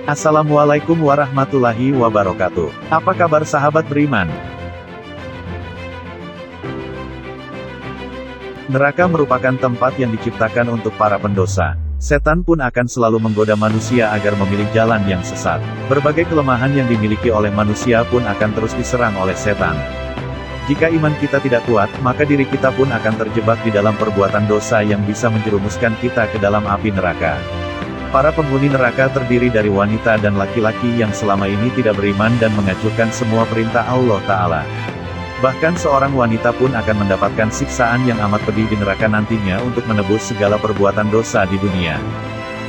Assalamualaikum warahmatullahi wabarakatuh. Apa kabar sahabat beriman? Neraka merupakan tempat yang diciptakan untuk para pendosa. Setan pun akan selalu menggoda manusia agar memilih jalan yang sesat. Berbagai kelemahan yang dimiliki oleh manusia pun akan terus diserang oleh setan. Jika iman kita tidak kuat, maka diri kita pun akan terjebak di dalam perbuatan dosa yang bisa menjerumuskan kita ke dalam api neraka. Para penghuni neraka terdiri dari wanita dan laki-laki yang selama ini tidak beriman dan menghancurkan semua perintah Allah Ta'ala. Bahkan seorang wanita pun akan mendapatkan siksaan yang amat pedih di neraka nantinya untuk menebus segala perbuatan dosa di dunia.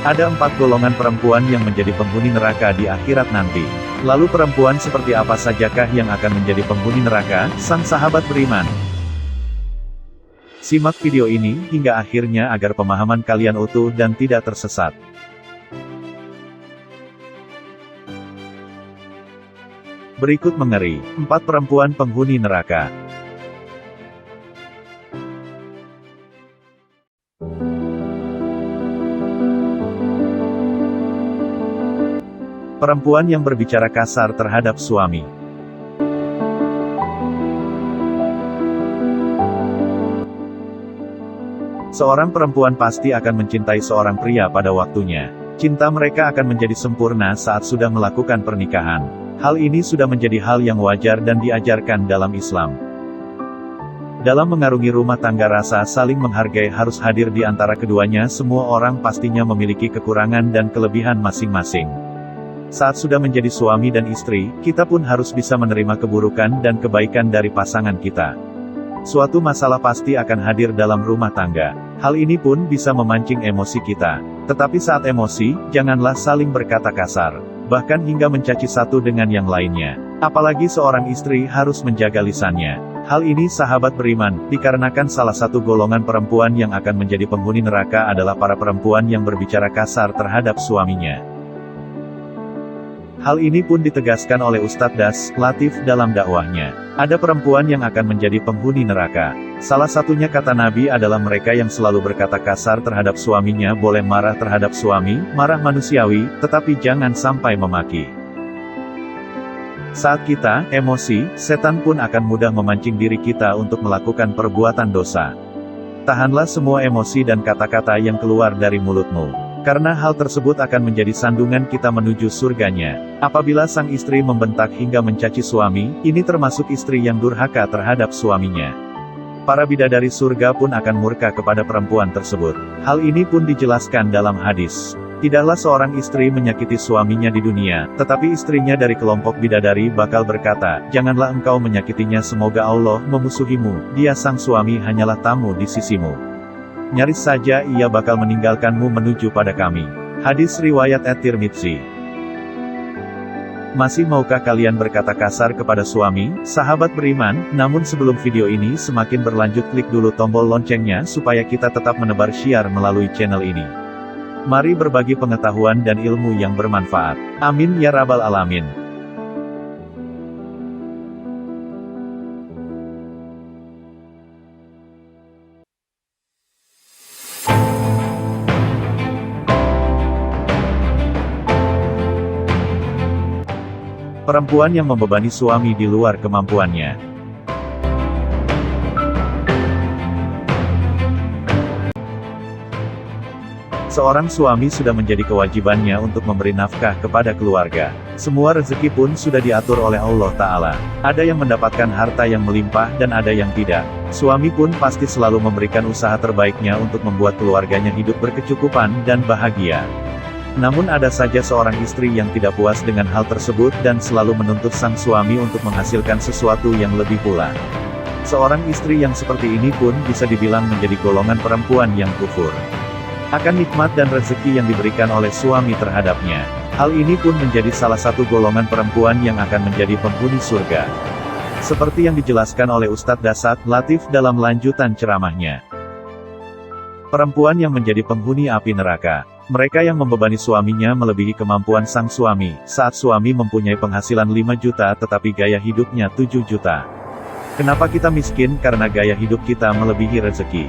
Ada 4 golongan perempuan yang menjadi penghuni neraka di akhirat nanti. Lalu perempuan seperti apa sajakah yang akan menjadi penghuni neraka, sang sahabat beriman? Simak video ini hingga akhirnya agar pemahaman kalian utuh dan tidak tersesat. Berikut mengeri, 4 perempuan penghuni neraka. Perempuan yang berbicara kasar terhadap suami. Seorang perempuan pasti akan mencintai seorang pria pada waktunya. Cinta mereka akan menjadi sempurna saat sudah melakukan pernikahan. Hal ini sudah menjadi hal yang wajar dan diajarkan dalam Islam. Dalam mengarungi rumah tangga, rasa saling menghargai harus hadir di antara keduanya. Semua orang pastinya memiliki kekurangan dan kelebihan masing-masing. Saat sudah menjadi suami dan istri, kita pun harus bisa menerima keburukan dan kebaikan dari pasangan kita. Suatu masalah pasti akan hadir dalam rumah tangga. Hal ini pun bisa memancing emosi kita. Tetapi saat emosi, janganlah saling berkata kasar. Bahkan hingga mencaci satu dengan yang lainnya. Apalagi seorang istri harus menjaga lisannya. Hal ini sahabat beriman, dikarenakan salah satu golongan perempuan yang akan menjadi penghuni neraka adalah para perempuan yang berbicara kasar terhadap suaminya. Hal ini pun ditegaskan oleh Ustadz Das Latif dalam dakwahnya. Ada perempuan yang akan menjadi penghuni neraka. Salah satunya kata Nabi adalah mereka yang selalu berkata kasar terhadap suaminya. Boleh marah terhadap suami, marah manusiawi, tetapi jangan sampai memaki. Saat kita emosi, setan pun akan mudah memancing diri kita untuk melakukan perbuatan dosa. Tahanlah semua emosi dan kata-kata yang keluar dari mulutmu. Karena hal tersebut akan menjadi sandungan kita menuju surganya. Apabila sang istri membentak hingga mencaci suami, ini termasuk istri yang durhaka terhadap suaminya. Para bidadari surga pun akan murka kepada perempuan tersebut. Hal ini pun dijelaskan dalam hadis. Tidaklah seorang istri menyakiti suaminya di dunia, tetapi istrinya dari kelompok bidadari bakal berkata, janganlah engkau menyakitinya, semoga Allah memusuhimu, dia sang suami hanyalah tamu di sisimu. Nyaris saja ia bakal meninggalkanmu menuju pada kami. Hadis riwayat At-Tirmidzi. Masih maukah kalian berkata kasar kepada suami, sahabat beriman? Namun sebelum video ini semakin berlanjut, klik dulu tombol loncengnya supaya kita tetap menebar syiar melalui channel ini. Mari berbagi pengetahuan dan ilmu yang bermanfaat. Amin ya rabbal alamin. Perempuan yang membebani suami di luar kemampuannya. Seorang suami sudah menjadi kewajibannya untuk memberi nafkah kepada keluarga. Semua rezeki pun sudah diatur oleh Allah Ta'ala. Ada yang mendapatkan harta yang melimpah dan ada yang tidak. Suami pun pasti selalu memberikan usaha terbaiknya untuk membuat keluarganya hidup berkecukupan dan bahagia. Namun ada saja seorang istri yang tidak puas dengan hal tersebut dan selalu menuntut sang suami untuk menghasilkan sesuatu yang lebih pula. Seorang istri yang seperti ini pun bisa dibilang menjadi golongan perempuan yang kufur akan nikmat dan rezeki yang diberikan oleh suami terhadapnya. Hal ini pun menjadi salah satu golongan perempuan yang akan menjadi penghuni surga. Seperti yang dijelaskan oleh Ustadz Das Latif dalam lanjutan ceramahnya. Perempuan yang menjadi penghuni api neraka. Mereka yang membebani suaminya melebihi kemampuan sang suami, saat suami mempunyai penghasilan 5 juta tetapi gaya hidupnya 7 juta. Kenapa kita miskin? Karena gaya hidup kita melebihi rezeki.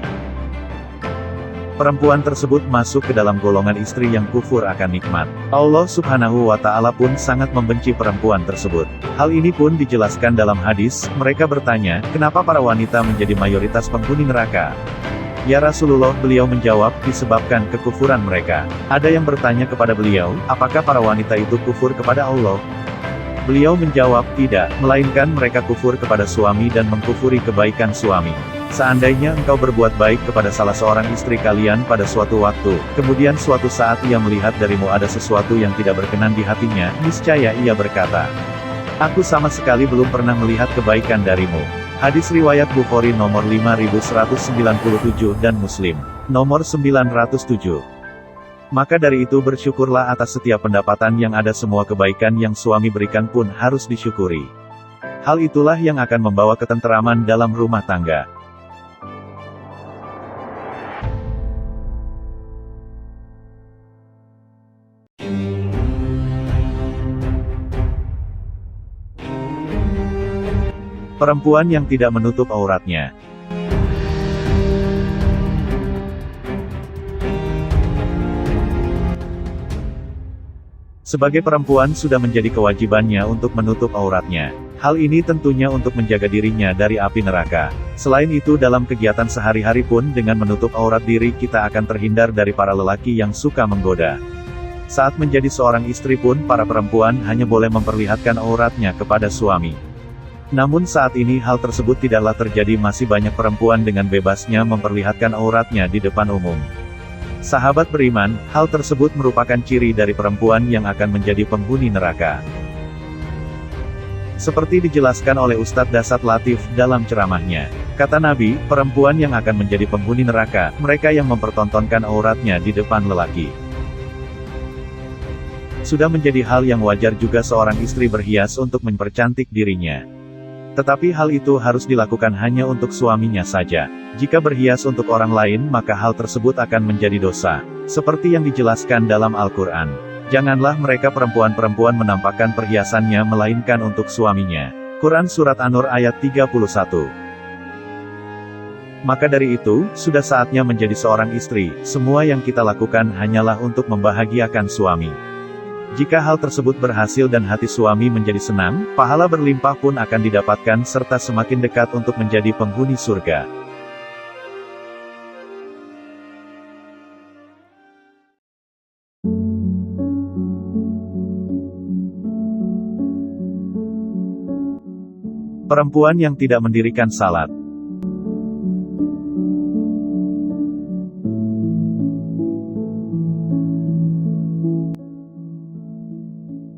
Perempuan tersebut masuk ke dalam golongan istri yang kufur akan nikmat. Allah Subhanahu wa Ta'ala pun sangat membenci perempuan tersebut. Hal ini pun dijelaskan dalam hadis. Mereka bertanya, kenapa para wanita menjadi mayoritas penghuni neraka? Ya Rasulullah, beliau menjawab, disebabkan kekufuran mereka. Ada yang bertanya kepada beliau, apakah para wanita itu kufur kepada Allah? Beliau menjawab, tidak, melainkan mereka kufur kepada suami dan mengkufuri kebaikan suami. Seandainya engkau berbuat baik kepada salah seorang istri kalian pada suatu waktu, kemudian suatu saat ia melihat darimu ada sesuatu yang tidak berkenan di hatinya, niscaya ia berkata, aku sama sekali belum pernah melihat kebaikan darimu. Hadis riwayat Bukhari nomor 5197 dan Muslim nomor 907. Maka dari itu bersyukurlah atas setiap pendapatan yang ada, semua kebaikan yang suami berikan pun harus disyukuri. Hal itulah yang akan membawa ketenteraman dalam rumah tangga. Perempuan yang tidak menutup auratnya. Sebagai perempuan sudah menjadi kewajibannya untuk menutup auratnya. Hal ini tentunya untuk menjaga dirinya dari api neraka. Selain itu dalam kegiatan sehari-hari pun dengan menutup aurat diri kita akan terhindar dari para lelaki yang suka menggoda. Saat menjadi seorang istri pun para perempuan hanya boleh memperlihatkan auratnya kepada suami. Namun saat ini hal tersebut tidaklah terjadi, masih banyak perempuan dengan bebasnya memperlihatkan auratnya di depan umum. Sahabat beriman, hal tersebut merupakan ciri dari perempuan yang akan menjadi penghuni neraka. Seperti dijelaskan oleh Ustadz Dasat Latif dalam ceramahnya. Kata Nabi, perempuan yang akan menjadi penghuni neraka, mereka yang mempertontonkan auratnya di depan lelaki. Sudah menjadi hal yang wajar juga seorang istri berhias untuk mempercantik dirinya. Tetapi hal itu harus dilakukan hanya untuk suaminya saja. Jika berhias untuk orang lain maka hal tersebut akan menjadi dosa. Seperti yang dijelaskan dalam Al-Quran. Janganlah mereka perempuan-perempuan menampakkan perhiasannya melainkan untuk suaminya. Quran Surat An-Nur ayat 31. Maka dari itu, sudah saatnya menjadi seorang istri, semua yang kita lakukan hanyalah untuk membahagiakan suami. Jika hal tersebut berhasil dan hati suami menjadi senang, pahala berlimpah pun akan didapatkan serta semakin dekat untuk menjadi penghuni surga. Perempuan yang tidak mendirikan salat.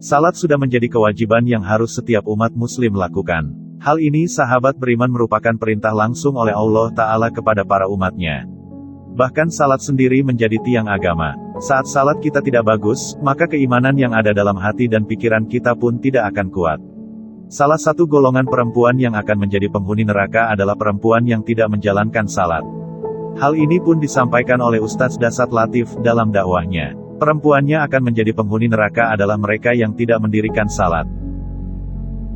Salat sudah menjadi kewajiban yang harus setiap umat muslim lakukan. Hal ini sahabat beriman merupakan perintah langsung oleh Allah Ta'ala kepada para umatnya. Bahkan salat sendiri menjadi tiang agama. Saat salat kita tidak bagus, maka keimanan yang ada dalam hati dan pikiran kita pun tidak akan kuat. Salah satu golongan perempuan yang akan menjadi penghuni neraka adalah perempuan yang tidak menjalankan salat. Hal ini pun disampaikan oleh Ustadz Dasat Latif dalam dakwahnya. Perempuannya akan menjadi penghuni neraka adalah mereka yang tidak mendirikan salat.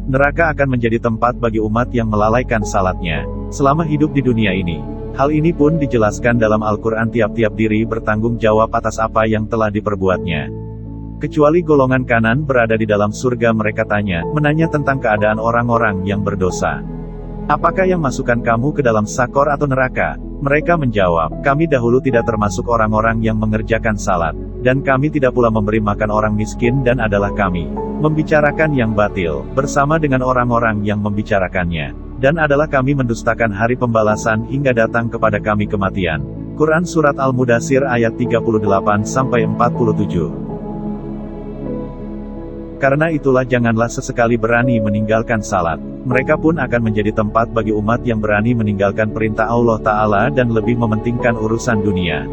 Neraka akan menjadi tempat bagi umat yang melalaikan salatnya selama hidup di dunia ini. Hal ini pun dijelaskan dalam Al-Quran, tiap-tiap diri bertanggung jawab atas apa yang telah diperbuatnya. Kecuali golongan kanan berada di dalam surga. Mereka menanya tentang keadaan orang-orang yang berdosa. Apakah yang masukkan kamu ke dalam sakor atau neraka? Mereka menjawab, kami dahulu tidak termasuk orang-orang yang mengerjakan salat, dan kami tidak pula memberi makan orang miskin, dan adalah kami membicarakan yang batil, bersama dengan orang-orang yang membicarakannya, dan adalah kami mendustakan hari pembalasan hingga datang kepada kami kematian. Quran Surat Al-Mudathir ayat 38-47. Karena itulah janganlah sesekali berani meninggalkan salat. Mereka pun akan menjadi tempat bagi umat yang berani meninggalkan perintah Allah Ta'ala dan lebih mementingkan urusan dunia.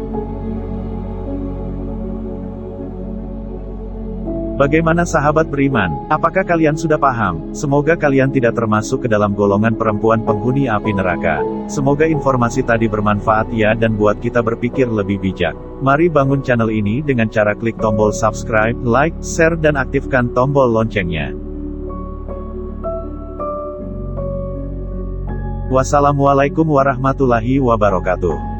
Bagaimana sahabat beriman? Apakah kalian sudah paham? Semoga kalian tidak termasuk ke dalam golongan perempuan penghuni api neraka. Semoga informasi tadi bermanfaat ya dan buat kita berpikir lebih bijak. Mari bangun channel ini dengan cara klik tombol subscribe, like, share dan aktifkan tombol loncengnya. Wassalamualaikum warahmatullahi wabarakatuh.